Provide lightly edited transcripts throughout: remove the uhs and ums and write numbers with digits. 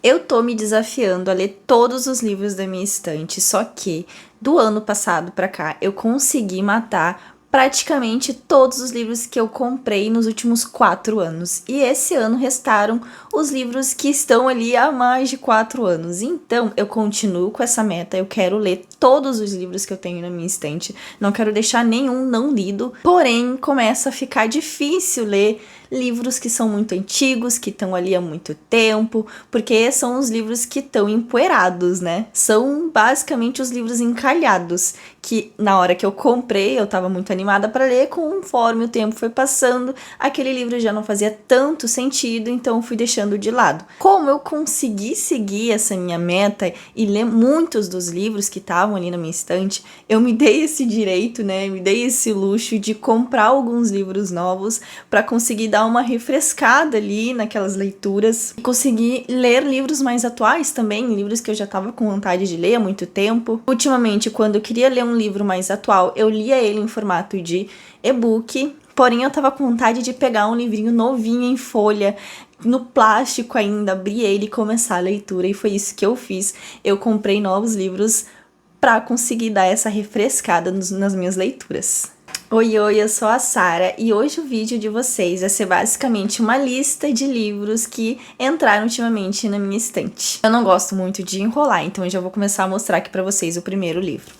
Eu tô me desafiando a ler todos os livros da minha estante, só que do ano passado pra cá eu consegui matar praticamente todos os livros que eu comprei nos últimos 4 anos. E esse ano restaram os livros que estão ali há mais de 4 anos. Então eu continuo com essa meta, eu quero ler todos os livros que eu tenho na minha estante, não quero deixar nenhum não lido, porém começa a ficar difícil ler livros que são muito antigos, que estão ali há muito tempo, porque são os livros que estão empoeirados, né? São basicamente os livros encalhados, que na hora que eu comprei, eu estava muito animada para ler, conforme o tempo foi passando, aquele livro já não fazia tanto sentido, então eu fui deixando de lado. Como eu consegui seguir essa minha meta e ler muitos dos livros que estavam ali na minha estante, eu me dei esse direito, né? Me dei esse luxo de comprar alguns livros novos para conseguir dar uma refrescada ali naquelas leituras e conseguir ler livros mais atuais também, livros que eu já estava com vontade de ler há muito tempo. Ultimamente, quando eu queria ler um livro mais atual, eu lia ele em formato de e-book, porém eu tava com vontade de pegar um livrinho novinho em folha, no plástico ainda, abrir ele e começar a leitura, e foi isso que eu fiz. Eu comprei novos livros para conseguir dar essa refrescada nas minhas leituras. Oi, eu sou a Sara e hoje o vídeo de vocês vai ser basicamente uma lista de livros que entraram ultimamente na minha estante. Eu não gosto muito de enrolar, então eu já vou começar a mostrar aqui pra vocês o primeiro livro.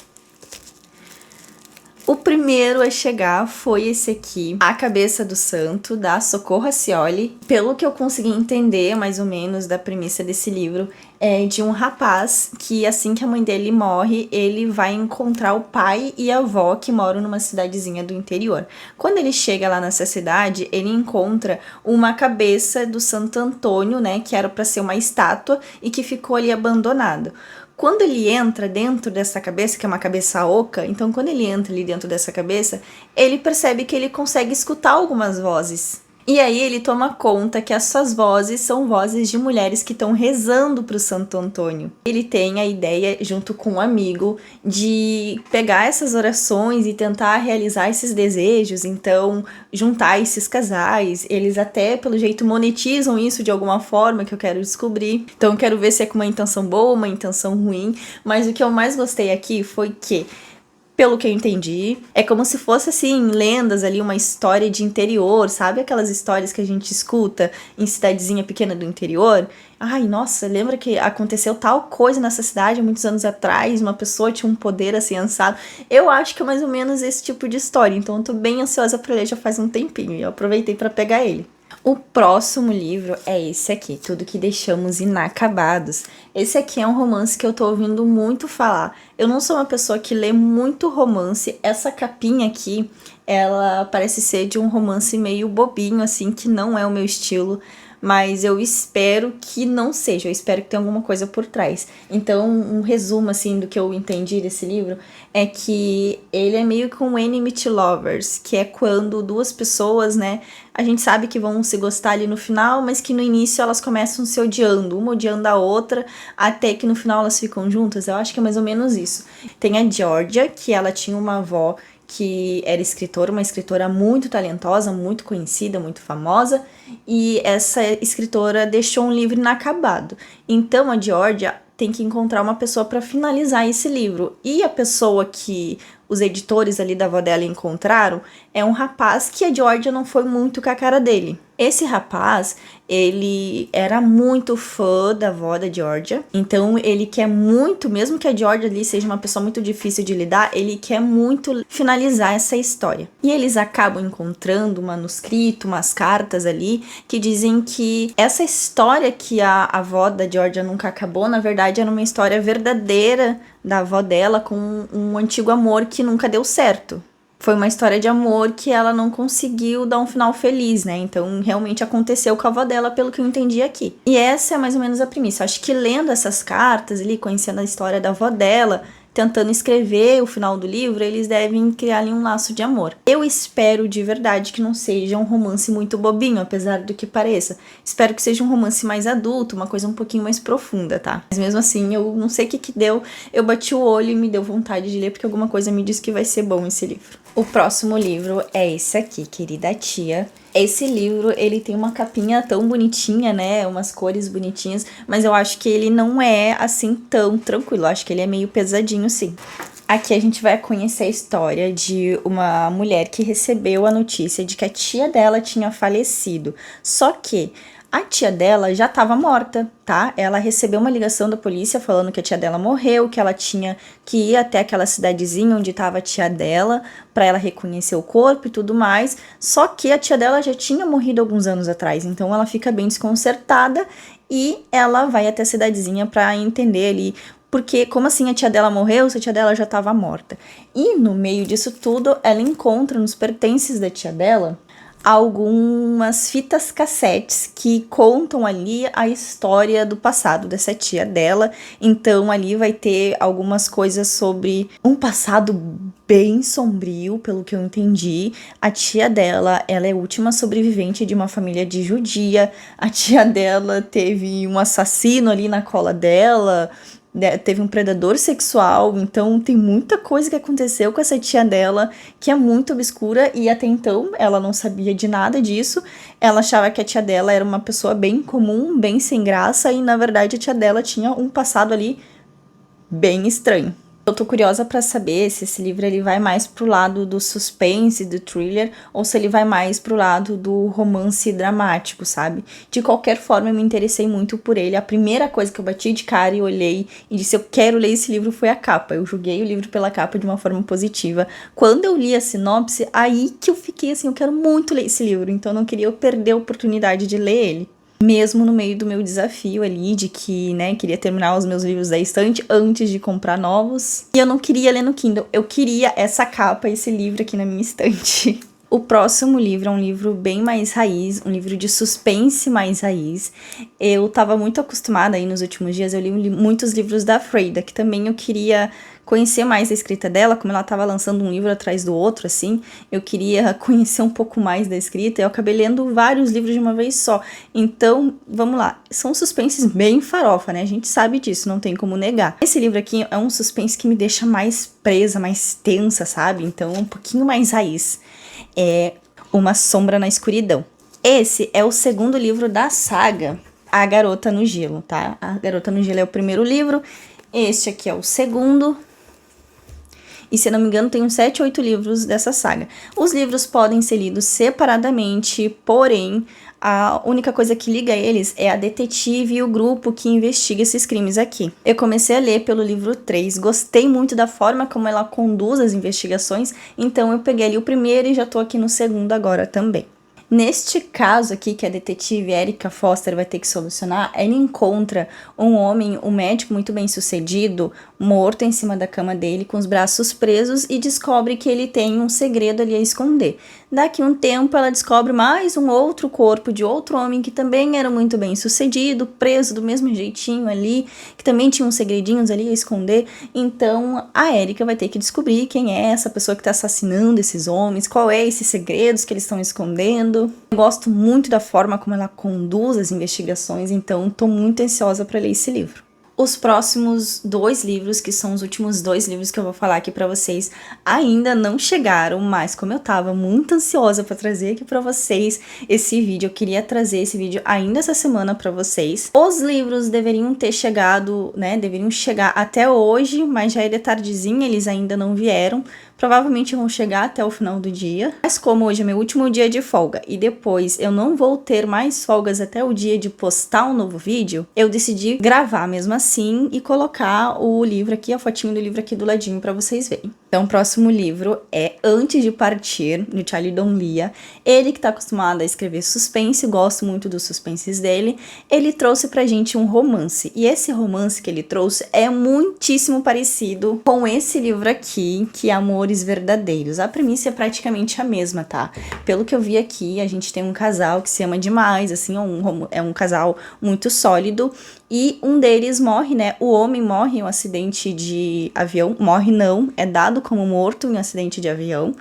O primeiro a chegar foi esse aqui, A Cabeça do Santo, da Socorro Acioli. Pelo que eu consegui entender, mais ou menos, da premissa desse livro, é de um rapaz que, assim que a mãe dele morre, ele vai encontrar o pai e a avó que moram numa cidadezinha do interior. Quando ele chega lá nessa cidade, ele encontra uma cabeça do Santo Antônio, né, que era para ser uma estátua e que ficou ali abandonado. Quando ele entra dentro dessa cabeça, que é uma cabeça oca, então quando ele entra ali dentro dessa cabeça, ele percebe que ele consegue escutar algumas vozes. E aí ele toma conta que essas vozes são vozes de mulheres que estão rezando para o Santo Antônio. Ele tem a ideia, junto com um amigo, de pegar essas orações e tentar realizar esses desejos, então juntar esses casais. Eles até, pelo jeito, monetizam isso de alguma forma, que eu quero descobrir. Então eu quero ver se é com uma intenção boa, uma intenção ruim, mas o que eu mais gostei aqui foi que, pelo que eu entendi, é como se fosse, assim, lendas ali, uma história de interior, sabe? Aquelas histórias que a gente escuta em cidadezinha pequena do interior. Ai, nossa, lembra que aconteceu tal coisa nessa cidade há muitos anos atrás, uma pessoa tinha um poder assim, ansado. Eu acho que é mais ou menos esse tipo de história, então eu tô bem ansiosa pra ler já faz um tempinho, e eu aproveitei pra pegar ele. O próximo livro é esse aqui, Tudo que Deixamos Inacabados. Esse aqui é um romance que eu tô ouvindo muito falar. Eu não sou uma pessoa que lê muito romance. Essa capinha aqui, ela parece ser de um romance meio bobinho, assim, que não é o meu estilo. Mas eu espero que não seja, eu espero que tenha alguma coisa por trás. Então, um resumo, assim, do que eu entendi desse livro é que ele é meio que um enemy to lovers, que é quando duas pessoas, né, a gente sabe que vão se gostar ali no final, mas que no início elas começam se odiando, uma odiando a outra, até que no final elas ficam juntas. Eu acho que é mais ou menos isso. Tem a Georgia, que ela tinha uma avó que era escritora, uma escritora muito talentosa, muito conhecida, muito famosa, e essa escritora deixou um livro inacabado. Então a Georgia tem que encontrar uma pessoa para finalizar esse livro. E a pessoa que os editores ali da avó dela encontraram é um rapaz que a Georgia não foi muito com a cara dele. Esse rapaz, ele era muito fã da avó da Georgia, então ele quer muito, mesmo que a Georgia ali seja uma pessoa muito difícil de lidar, ele quer muito finalizar essa história. E eles acabam encontrando um manuscrito, umas cartas ali, que dizem que essa história que a avó da Georgia nunca acabou, na verdade era uma história verdadeira da avó dela com um antigo amor que nunca deu certo. Foi uma história de amor que ela não conseguiu dar um final feliz, né? Então, realmente aconteceu com a avó dela, pelo que eu entendi aqui. E essa é mais ou menos a premissa. Acho que lendo essas cartas ali, conhecendo a história da avó dela, tentando escrever o final do livro, eles devem criar ali um laço de amor. Eu espero de verdade que não seja um romance muito bobinho, apesar do que pareça. Espero que seja um romance mais adulto, uma coisa um pouquinho mais profunda, tá? Mas mesmo assim, eu não sei o que deu. Eu bati o olho e me deu vontade de ler, porque alguma coisa me disse que vai ser bom esse livro. O próximo livro é esse aqui, Querida Tia. Esse livro, ele tem uma capinha tão bonitinha, né? Umas cores bonitinhas, mas eu acho que ele não é assim tão tranquilo. Eu acho que ele é meio pesadinho, sim. Aqui a gente vai conhecer a história de uma mulher que recebeu a notícia de que a tia dela tinha falecido. Só que a tia dela já estava morta, tá? Ela recebeu uma ligação da polícia falando que a tia dela morreu, que ela tinha que ir até aquela cidadezinha onde estava a tia dela para ela reconhecer o corpo e tudo mais. Só que a tia dela já tinha morrido alguns anos atrás, então ela fica bem desconcertada e ela vai até a cidadezinha para entender ali. Porque, como assim a tia dela morreu se a tia dela já estava morta? E no meio disso tudo, ela encontra nos pertences da tia dela algumas fitas cassetes que contam ali a história do passado dessa tia dela. Então ali vai ter algumas coisas sobre um passado bem sombrio, pelo que eu entendi. A tia dela, ela é a última sobrevivente de uma família de judia. A tia dela teve um assassino ali na cola dela, teve um predador sexual, então tem muita coisa que aconteceu com essa tia dela que é muito obscura e até então ela não sabia de nada disso. Ela achava que a tia dela era uma pessoa bem comum, bem sem graça e na verdade a tia dela tinha um passado ali bem estranho. Eu tô curiosa pra saber se esse livro ele vai mais pro lado do suspense, do thriller, ou se ele vai mais pro lado do romance dramático, sabe? De qualquer forma, eu me interessei muito por ele. A primeira coisa que eu bati de cara e olhei e disse, eu quero ler esse livro, foi a capa. Eu julguei o livro pela capa de uma forma positiva. Quando eu li a sinopse, aí que eu fiquei assim, eu quero muito ler esse livro, então eu não queria perder a oportunidade de ler ele. Mesmo no meio do meu desafio ali, de que, né, queria terminar os meus livros da estante antes de comprar novos. E eu não queria ler no Kindle, eu queria essa capa, esse livro aqui na minha estante. O próximo livro é um livro bem mais raiz, um livro de suspense mais raiz. Eu tava muito acostumada aí nos últimos dias, eu li muitos livros da Freida, que também eu queria conhecer mais a escrita dela, como ela tava lançando um livro atrás do outro, assim, eu queria conhecer um pouco mais da escrita, eu acabei lendo vários livros de uma vez só. Então, vamos lá, são suspenses bem farofa, né? A gente sabe disso, não tem como negar. Esse livro aqui é um suspense que me deixa mais presa, mais tensa, sabe? Então, um pouquinho mais raiz. É Uma Sombra na Escuridão. Esse é o segundo livro da saga A Garota no Gelo, tá? A Garota no Gelo é o primeiro livro, este aqui é o segundo. E se eu não me engano, tem uns 7 ou 8 livros dessa saga. Os livros podem ser lidos separadamente, porém, a única coisa que liga eles é a detetive e o grupo que investiga esses crimes aqui. Eu comecei a ler pelo livro 3, gostei muito da forma como ela conduz as investigações, então eu peguei ali o primeiro e já tô aqui no segundo agora também. Neste caso aqui, que a detetive Erica Foster vai ter que solucionar, ela encontra um homem, um médico muito bem sucedido, morto em cima da cama dele, com os braços presos, e descobre que ele tem um segredo ali a esconder. Daqui a um tempo, ela descobre mais um outro corpo de outro homem que também era muito bem sucedido, preso do mesmo jeitinho ali, que também tinha uns segredinhos ali a esconder. Então, a Erica vai ter que descobrir quem é essa pessoa que está assassinando esses homens, qual é esses segredos que eles estão escondendo. Eu gosto muito da forma como ela conduz as investigações, então tô muito ansiosa para ler esse livro. Os próximos 2 livros, que são os últimos 2 livros que eu vou falar aqui pra vocês, ainda não chegaram, mas como eu tava muito ansiosa pra trazer aqui pra vocês esse vídeo, eu queria trazer esse vídeo ainda essa semana pra vocês. Os livros deveriam ter chegado, né, deveriam chegar até hoje, mas já é de tardezinha, eles ainda não vieram. Provavelmente vão chegar até o final do dia. Mas como hoje é meu último dia de folga e depois eu não vou ter mais folgas até o dia de postar um novo vídeo, eu decidi gravar mesmo assim e colocar o livro aqui, a fotinho do livro aqui do ladinho pra vocês verem. Então o próximo livro é Antes de Partir, do Charlie Donlia. Ele que tá acostumado a escrever suspense, gosto muito dos suspenses dele. Ele trouxe pra gente um romance. E esse romance que ele trouxe é muitíssimo parecido com esse livro aqui, que é Amores Verdadeiros. A premissa é praticamente a mesma, tá? Pelo que eu vi aqui, a gente tem um casal que se ama demais, assim, é um casal muito sólido. E um deles morre, né? O homem morre em um acidente de avião. Morre não, é dado como morto em um acidente de avião.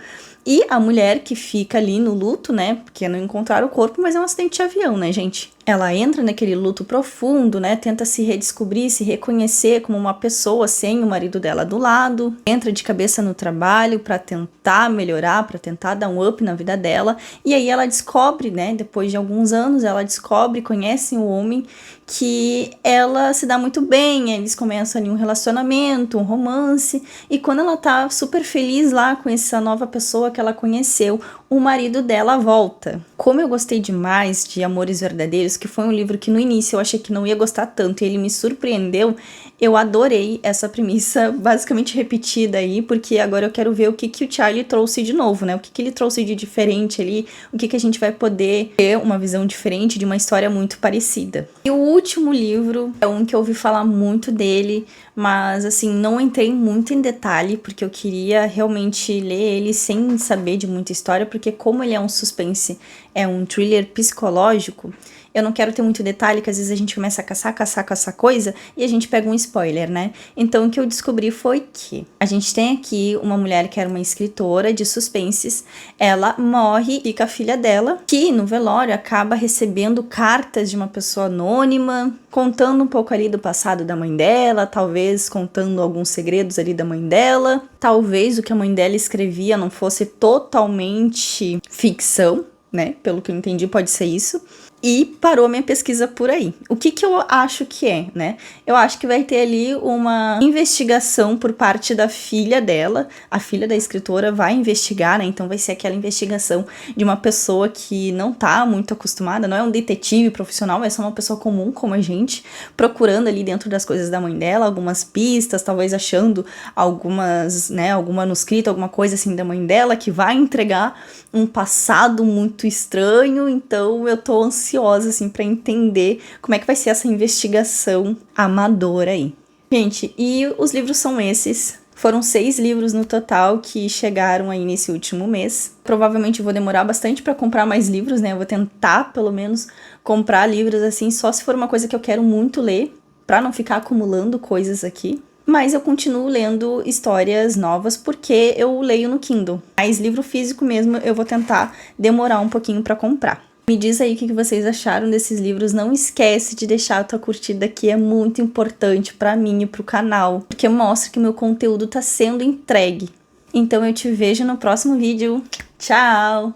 E a mulher que fica ali no luto, né? Porque não encontraram o corpo, mas é um acidente de avião, né, gente? ela entra naquele luto profundo, né? Tenta se redescobrir, se reconhecer como uma pessoa sem o marido dela do lado. Entra de cabeça no trabalho para tentar melhorar, para tentar dar um up na vida dela. E aí ela descobre, né? Depois de alguns anos, ela descobre, conhece um homem que ela se dá muito bem. Eles começam ali um relacionamento, um romance. E quando ela tá super feliz lá com essa nova pessoa que ela conheceu, o marido dela volta. Como eu gostei demais de Amores Verdadeiros, que foi um livro que no início eu achei que não ia gostar tanto e ele me surpreendeu, eu adorei essa premissa basicamente repetida aí, porque agora eu quero ver o que o Charlie trouxe de novo, né? O que ele trouxe de diferente ali, o que a gente vai poder ter uma visão diferente de uma história muito parecida. E o último livro é um que eu ouvi falar muito dele, mas assim, não entrei muito em detalhe, porque eu queria realmente ler ele sem saber de muita história, porque como ele é um suspense, é um thriller psicológico, eu não quero ter muito detalhe, que às vezes a gente começa a caçar coisa e a gente pega um spoiler, né? Então o que eu descobri foi que a gente tem aqui uma mulher que era uma escritora de suspenses, ela morre, fica a filha dela, que no velório acaba recebendo cartas de uma pessoa anônima, contando um pouco ali do passado da mãe dela, talvez contando alguns segredos ali da mãe dela, talvez o que a mãe dela escrevia não fosse totalmente ficção, né? Pelo que eu entendi, pode ser isso. E parou a minha pesquisa por aí. O que eu acho que é, né? Eu acho que vai ter ali uma investigação por parte da filha dela. A filha da escritora vai investigar, né? Então vai ser aquela investigação de uma pessoa que não tá muito acostumada, não é um detetive profissional, é só uma pessoa comum como a gente, procurando ali dentro das coisas da mãe dela, algumas pistas, talvez achando algumas, né, algum manuscrito, alguma coisa assim da mãe dela, que vai entregar um passado muito estranho. Então eu tô ansiosa, assim, pra entender como é que vai ser essa investigação amadora aí. Gente, e os livros são esses. Foram 6 livros no total que chegaram aí nesse último mês. Provavelmente eu vou demorar bastante pra comprar mais livros, né? Eu vou tentar, pelo menos, comprar livros, assim, só se for uma coisa que eu quero muito ler, pra não ficar acumulando coisas aqui. Mas eu continuo lendo histórias novas porque eu leio no Kindle. Mas livro físico mesmo eu vou tentar demorar um pouquinho pra comprar. Me diz aí o que vocês acharam desses livros. Não esquece de deixar a tua curtida aqui, é muito importante pra mim e pro canal, porque mostra que o meu conteúdo tá sendo entregue. Então eu te vejo no próximo vídeo. Tchau!